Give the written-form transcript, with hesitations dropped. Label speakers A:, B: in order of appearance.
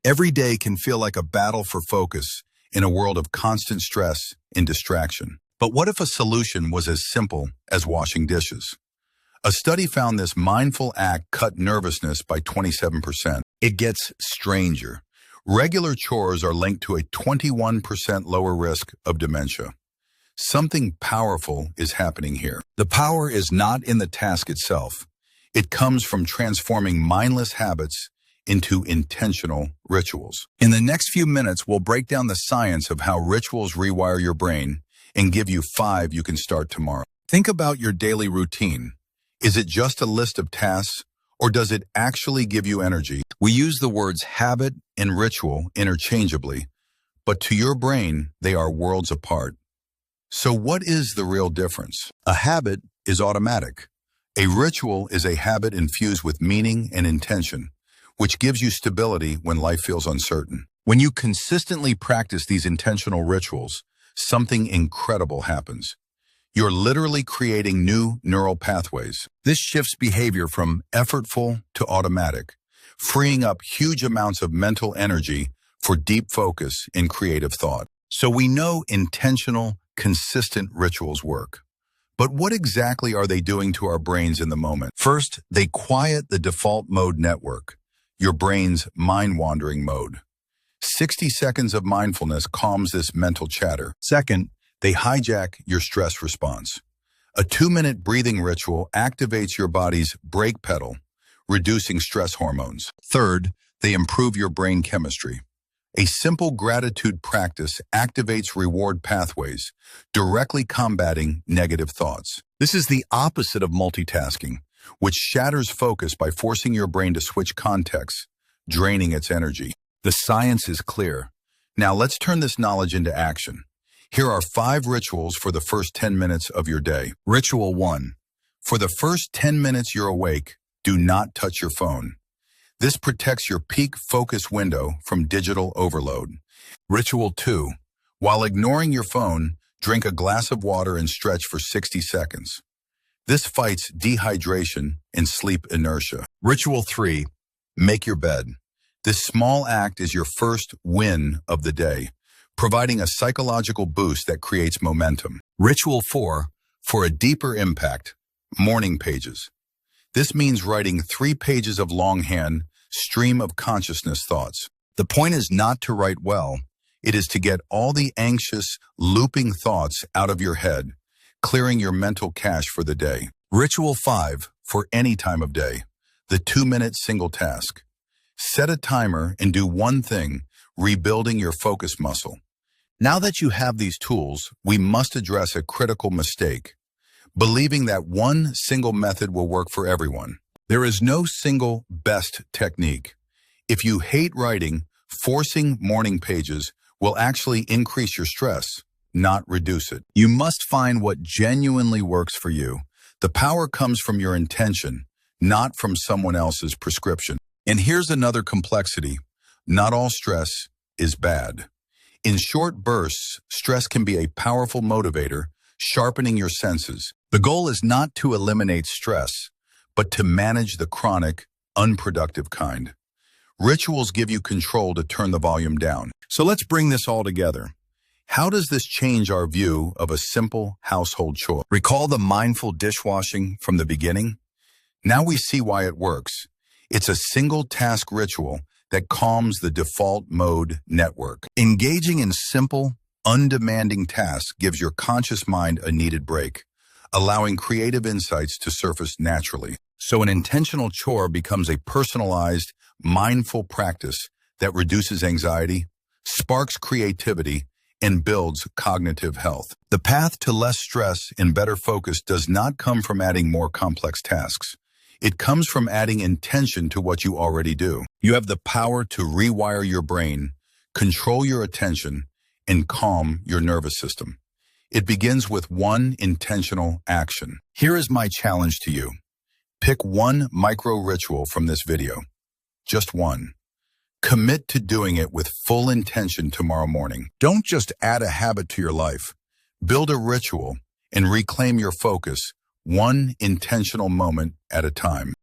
A: Every day can feel like a battle for focus in a world of constant stress and distraction. But what if a solution was as simple as washing dishes? A study found this mindful act cut nervousness by 27%. It gets stranger. Regular chores are linked to a 21% lower risk of dementia. Something powerful is happening here. The power is not in the task itself. It comes from transforming mindless habits into intentional rituals. In the next few minutes, we'll break down the science of how rituals rewire your brain and give you 5 you can start tomorrow. Think about your daily routine. Is it just a list of tasks, or does it actually give you energy? We use the words habit and ritual interchangeably, but to your brain, they are worlds apart. So what is the real difference? A habit is automatic. A ritual is a habit infused with meaning and intention, which gives you stability when life feels uncertain. When you consistently practice these intentional rituals, something incredible happens. You're literally creating new neural pathways. This shifts behavior from effortful to automatic, freeing up huge amounts of mental energy for deep focus and creative thought. So we know intentional, consistent rituals work. But what exactly are they doing to our brains in the moment? First, they quiet the default mode network, your brain's mind-wandering mode. 60 seconds of mindfulness calms this mental chatter. Second, they hijack your stress response. A 2-minute breathing ritual activates your body's brake pedal, reducing stress hormones. Third, they improve your brain chemistry. A simple gratitude practice activates reward pathways, directly combating negative thoughts. This is the opposite of multitasking, which shatters focus by forcing your brain to switch contexts, draining its energy. The science is clear. Now let's turn this knowledge into action. Here are 5 rituals for the first 10 minutes of your day. Ritual 1. For the first 10 minutes you're awake, do not touch your phone. This protects your peak focus window from digital overload. Ritual 2. While ignoring your phone, drink a glass of water and stretch for 60 seconds. This fights dehydration and sleep inertia. Ritual 3. Make your bed. This small act is your first win of the day, providing a psychological boost that creates momentum. Ritual 4. For a deeper impact, morning pages. This means writing 3 pages of longhand, stream of consciousness thoughts. The point is not to write well. It is to get all the anxious, looping thoughts out of your head, clearing your mental cache for the day. Ritual 5. For any time of day, the 2-minute single task. Set a timer and do one thing, rebuilding your focus muscle. Now that you have these tools, we must address a critical mistake, believing that one single method will work for everyone. There is no single best technique. If you hate writing, forcing morning pages will actually increase your stress, not reduce it. You must find what genuinely works for you. The power comes from your intention, not from someone else's prescription. And here's another complexity. Not all stress is bad. In short bursts, stress can be a powerful motivator, sharpening your senses. The goal is not to eliminate stress, but to manage the chronic, unproductive kind. Rituals give you control to turn the volume down. So let's bring this all together. How does this change our view of a simple household chore? Recall the mindful dishwashing from the beginning? Now we see why it works. It's a single task ritual that calms the default mode network. Engaging in simple, undemanding tasks gives your conscious mind a needed break, allowing creative insights to surface naturally. So an intentional chore becomes a personalized, mindful practice that reduces anxiety, sparks creativity, and builds cognitive health. The path to less stress and better focus does not come from adding more complex tasks. It comes from adding intention to what you already do. You have the power to rewire your brain, control your attention, and calm your nervous system. It begins with one intentional action. Here is my challenge to you. Pick one micro ritual from this video. Just one. Commit to doing it with full intention tomorrow morning. Don't just add a habit to your life. Build a ritual and reclaim your focus, one intentional moment at a time.